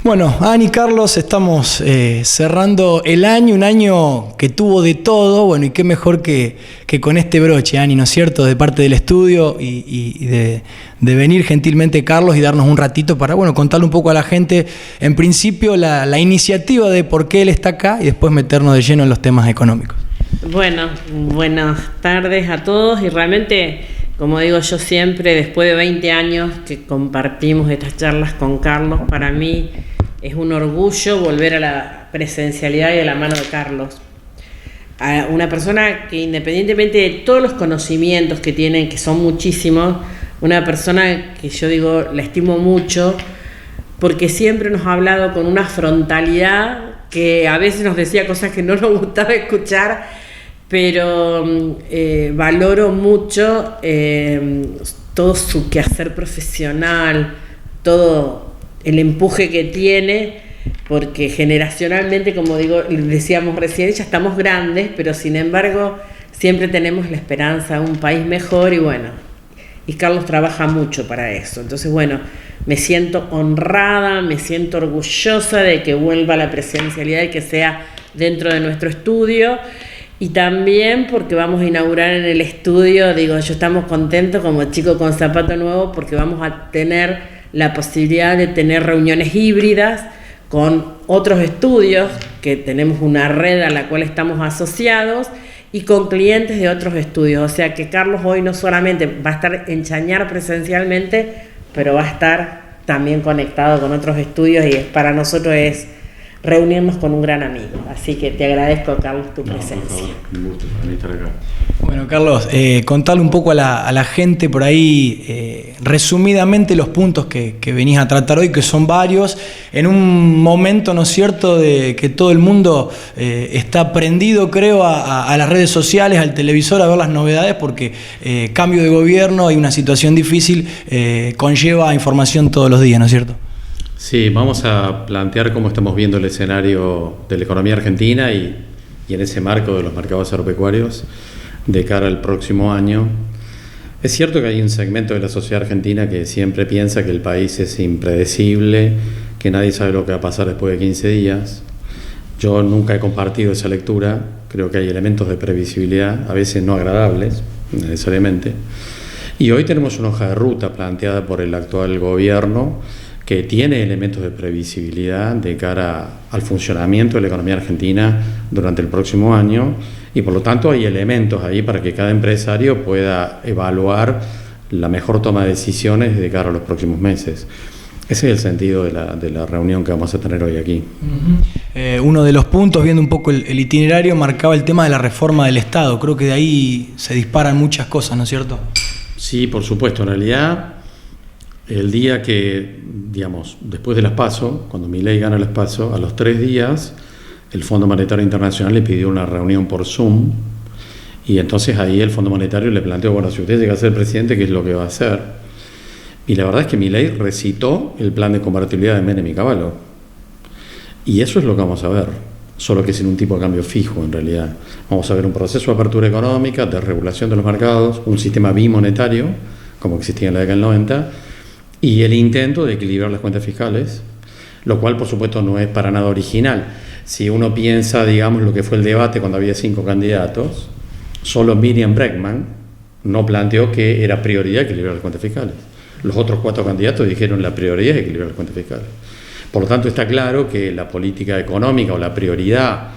Bueno, Ani, Carlos, estamos cerrando el año, un año que tuvo de todo, bueno, y qué mejor que con este broche, Ani, ¿no es cierto?, de parte del estudio y de venir gentilmente Carlos y darnos un ratito para, bueno, contarle un poco a la gente, en principio, la iniciativa de por qué él está acá y después meternos de lleno en los temas económicos. Bueno, buenas tardes a todos y realmente, como digo yo siempre, después de 20 años que compartimos estas charlas con Carlos, para mí es un orgullo volver a la presencialidad y a la mano de Carlos. A una persona que, independientemente de todos los conocimientos que tiene, que son muchísimos, una persona que yo digo, la estimo mucho, porque siempre nos ha hablado con una frontalidad que a veces nos decía cosas que no nos gustaba escuchar, pero valoro mucho todo su quehacer profesional, todo el empuje que tiene, porque generacionalmente, como digo, decíamos recién, ya estamos grandes, pero sin embargo siempre tenemos la esperanza de un país mejor y bueno, y Carlos trabaja mucho para eso. Entonces bueno, me siento honrada, me siento orgullosa de que vuelva la presencialidad y que sea dentro de nuestro estudio. Y también porque vamos a inaugurar en el estudio, digo, yo estamos contentos como chico con zapato nuevo porque vamos a tener la posibilidad de tener reuniones híbridas con otros estudios, que tenemos una red a la cual estamos asociados, y con clientes de otros estudios. O sea que Carlos hoy no solamente va a estar en Chañar presencialmente, pero va a estar también conectado con otros estudios y para nosotros es reunirnos con un gran amigo. Así que te agradezco, Carlos, tu presencia. Por favor, un gusto estar acá. Bueno, Carlos, contale un poco a la gente por ahí, resumidamente, los puntos que venís a tratar hoy, que son varios, en un momento, ¿no es cierto?, de que todo el mundo está prendido, creo, a las redes sociales, al televisor, a ver las novedades, porque cambio de gobierno y una situación difícil conlleva información todos los días, ¿no es cierto? Sí, vamos a plantear cómo estamos viendo el escenario de la economía argentina y en ese marco de los mercados agropecuarios de cara al próximo año. Es cierto que hay un segmento de la sociedad argentina que siempre piensa que el país es impredecible, que nadie sabe lo que va a pasar después de 15 días. Yo nunca he compartido esa lectura, creo que hay elementos de previsibilidad, a veces no agradables, necesariamente. Y hoy tenemos una hoja de ruta planteada por el actual gobierno que tiene elementos de previsibilidad de cara al funcionamiento de la economía argentina durante el próximo año y por lo tanto hay elementos ahí para que cada empresario pueda evaluar la mejor toma de decisiones de cara a los próximos meses. Ese es el sentido de la reunión que vamos a tener hoy aquí. Uno de los puntos, viendo un poco el itinerario, marcaba el tema de la reforma del Estado. Creo que de ahí se disparan muchas cosas, ¿no es cierto? Sí, por supuesto. En realidad, el día que, digamos, después de las PASO, cuando Milei gana las PASO, a los 3 días, el Fondo Monetario Internacional le pidió una reunión por Zoom y entonces ahí el Fondo Monetario le planteó, bueno, si usted llega a ser presidente, ¿qué es lo que va a hacer? Y la verdad es que Milei recitó el plan de convertibilidad de Menem y Cavallo. Y eso es lo que vamos a ver, solo que sin un tipo de cambio fijo en realidad. Vamos a ver un proceso de apertura económica, de regulación de los mercados, un sistema bimonetario, como existía en la década del 90, y el intento de equilibrar las cuentas fiscales, lo cual por supuesto no es para nada original. Si uno piensa, digamos, lo que fue el debate cuando había 5 candidatos, solo Miriam Bregman no planteó que era prioridad equilibrar las cuentas fiscales. Los otros 4 candidatos dijeron la prioridad es equilibrar las cuentas fiscales. Por lo tanto está claro que la política económica o la prioridad,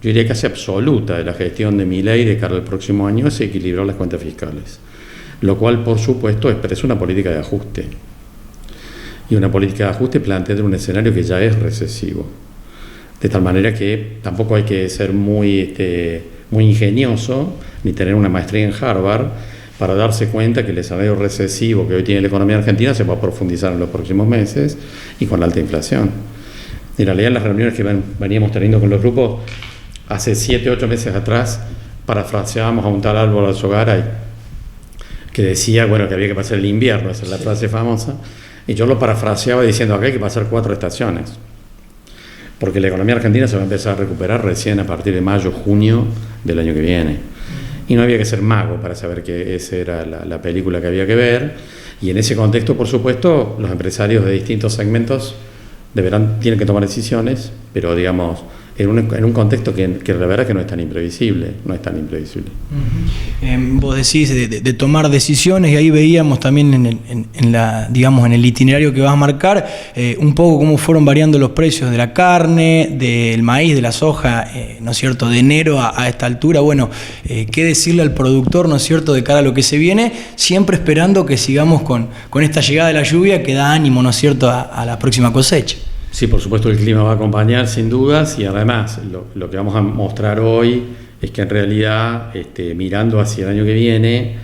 yo diría casi absoluta de la gestión de Milei de cara al próximo año es equilibrar las cuentas fiscales, lo cual por supuesto expresa una política de ajuste. Y una política de ajuste plantea un escenario que ya es recesivo. De tal manera que tampoco hay que ser muy ingenioso ni tener una maestría en Harvard para darse cuenta que el escenario recesivo que hoy tiene la economía argentina se va a profundizar en los próximos meses y con la alta inflación. En realidad, en las reuniones que veníamos teniendo con los grupos, hace 7 u 8 meses atrás, parafraseábamos a un tal Álvaro Alzogaray que decía, bueno, que había que pasar el invierno, esa es la frase famosa. Y yo lo parafraseaba diciendo acá hay que pasar 4 estaciones, porque la economía argentina se va a empezar a recuperar recién a partir de mayo, junio del año que viene. Y no había que ser mago para saber que esa era la película que había que ver. Y en ese contexto, por supuesto, los empresarios de distintos segmentos tienen que tomar decisiones, pero digamos, en un contexto que la verdad que no es tan imprevisible. Vos decís de tomar decisiones, y ahí veíamos también en el itinerario que vas a marcar, un poco cómo fueron variando los precios de la carne, del maíz, de la soja, ¿no es cierto?, de enero a esta altura. Bueno, qué decirle al productor, ¿no es cierto?, de cara a lo que se viene, siempre esperando que sigamos con esta llegada de la lluvia que da ánimo, ¿no es cierto?, a la próxima cosecha. Sí, por supuesto el clima va a acompañar sin dudas, y además lo que vamos a mostrar hoy es que en realidad, mirando hacia el año que viene,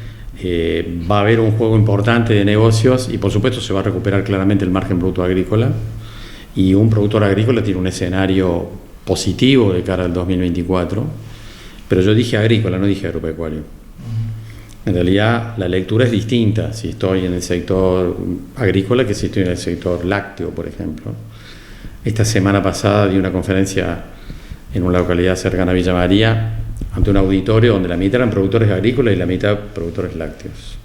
va a haber un juego importante de negocios, y por supuesto se va a recuperar claramente el margen bruto agrícola, y un productor agrícola tiene un escenario positivo de cara al 2024, pero yo dije agrícola, no dije agropecuario. En realidad la lectura es distinta si estoy en el sector agrícola que si estoy en el sector lácteo, por ejemplo. Esta semana pasada di una conferencia en una localidad cercana a Villa María ante un auditorio donde la mitad eran productores agrícolas y la mitad productores lácteos.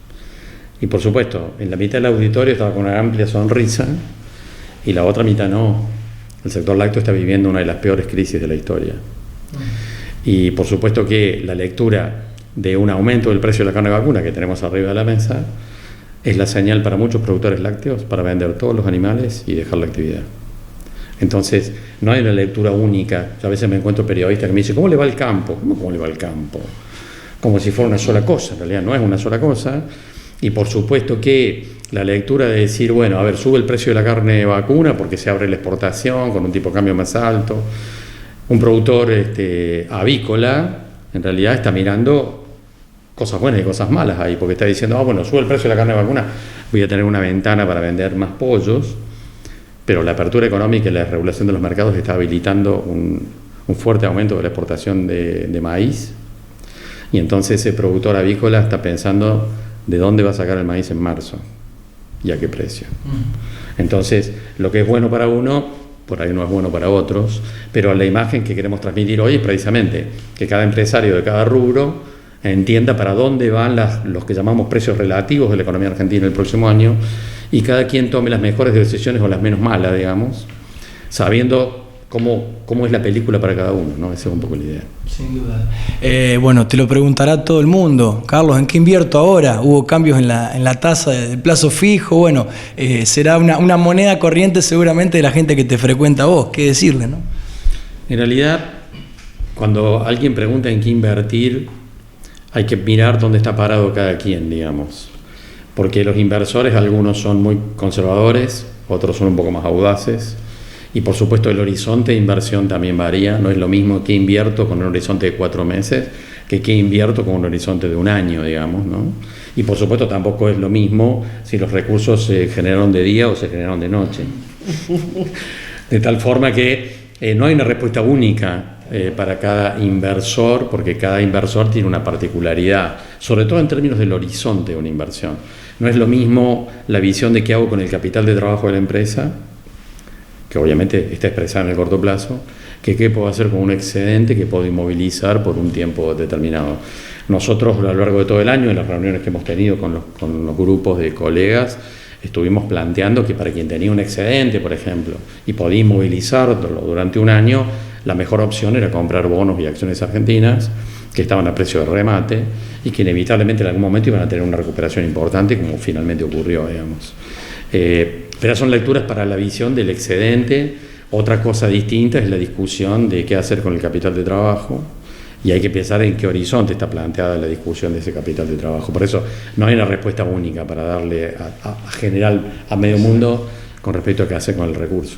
Y por supuesto, en la mitad del auditorio estaba con una amplia sonrisa y la otra mitad no. El sector lácteo está viviendo una de las peores crisis de la historia. Y por supuesto que la lectura de un aumento del precio de la carne vacuna que tenemos arriba de la mesa es la señal para muchos productores lácteos para vender todos los animales y dejar la actividad. Entonces, no hay una lectura única. Yo a veces me encuentro periodistas que me dicen, ¿cómo le va el campo? ¿Cómo le va el campo? Como si fuera una sola cosa. En realidad no es una sola cosa. Y por supuesto que la lectura de decir, bueno, a ver, sube el precio de la carne vacuna porque se abre la exportación con un tipo de cambio más alto. Un productor avícola, en realidad está mirando cosas buenas y cosas malas ahí, porque está diciendo, bueno, sube el precio de la carne vacuna, voy a tener una ventana para vender más pollos. Pero la apertura económica y la regulación de los mercados está habilitando un fuerte aumento de la exportación de maíz, y entonces ese productor avícola está pensando de dónde va a sacar el maíz en marzo y a qué precio. Entonces, lo que es bueno para uno, por ahí no es bueno para otros, pero la imagen que queremos transmitir hoy es precisamente que cada empresario de cada rubro entienda para dónde van los que llamamos precios relativos de la economía argentina el próximo año, y cada quien tome las mejores decisiones o las menos malas, digamos, sabiendo cómo es la película para cada uno, ¿no? Esa es un poco la idea. Sin duda. Bueno, te lo preguntará todo el mundo. Carlos, ¿en qué invierto ahora? Hubo cambios en la tasa de plazo fijo. Bueno, será una moneda corriente seguramente de la gente que te frecuenta a vos. ¿Qué decirle, no? En realidad, cuando alguien pregunta en qué invertir, hay que mirar dónde está parado cada quien, digamos. Porque los inversores, algunos son muy conservadores, otros son un poco más audaces, y por supuesto el horizonte de inversión también varía. No es lo mismo que invierto con un horizonte de 4 meses que invierto con un horizonte de 1 año, digamos, ¿no? Y por supuesto tampoco es lo mismo si los recursos se generaron de día o se generaron de noche. De tal forma que no hay una respuesta única para cada inversor, porque cada inversor tiene una particularidad, sobre todo en términos del horizonte de una inversión. No es lo mismo la visión de qué hago con el capital de trabajo de la empresa, que obviamente está expresada en el corto plazo, que qué puedo hacer con un excedente que puedo inmovilizar por un tiempo determinado. Nosotros a lo largo de todo el año, en las reuniones que hemos tenido con los grupos de colegas, estuvimos planteando que para quien tenía un excedente, por ejemplo, y podía inmovilizarlo durante 1 año, la mejor opción era comprar bonos y acciones argentinas que estaban a precio de remate y que inevitablemente en algún momento iban a tener una recuperación importante, como finalmente ocurrió, digamos. Pero son lecturas para la visión del excedente. Otra cosa distinta es la discusión de qué hacer con el capital de trabajo, y hay que pensar en qué horizonte está planteada la discusión de ese capital de trabajo. Por eso no hay una respuesta única para darle a general a medio mundo con respecto a qué hacer con el recurso.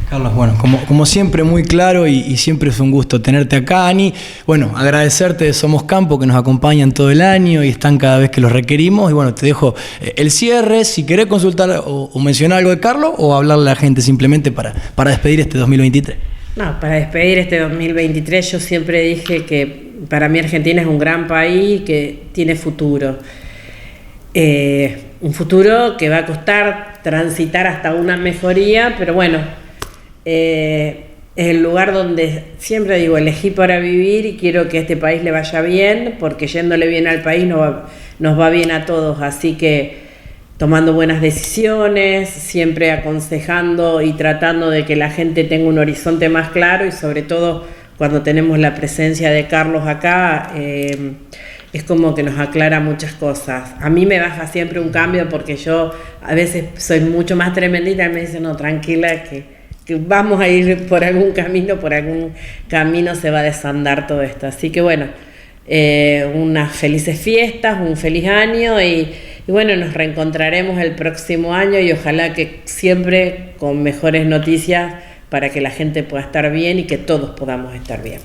Carlos, bueno, como siempre muy claro, y siempre es un gusto tenerte acá, Ani. Bueno, agradecerte de Somos Campo, que nos acompañan todo el año y están cada vez que los requerimos. Y bueno, te dejo el cierre, si querés consultar o mencionar algo de Carlos, o hablarle a la gente simplemente para despedir este 2023. No, para despedir este 2023 yo siempre dije que para mí Argentina es un gran país que tiene futuro. Un futuro que va a costar transitar hasta una mejoría, pero bueno, es el lugar donde siempre digo, elegí para vivir y quiero que a este país le vaya bien, porque yéndole bien al país nos va bien a todos, así que tomando buenas decisiones, siempre aconsejando y tratando de que la gente tenga un horizonte más claro, y sobre todo cuando tenemos la presencia de Carlos acá, es como que nos aclara muchas cosas. A mí me baja siempre un cambio porque yo a veces soy mucho más tremendita y me dice, no, tranquila, que vamos a ir por algún camino se va a desandar todo esto. Así que bueno, unas felices fiestas, un feliz año y bueno, nos reencontraremos el próximo año y ojalá que siempre con mejores noticias para que la gente pueda estar bien y que todos podamos estar bien.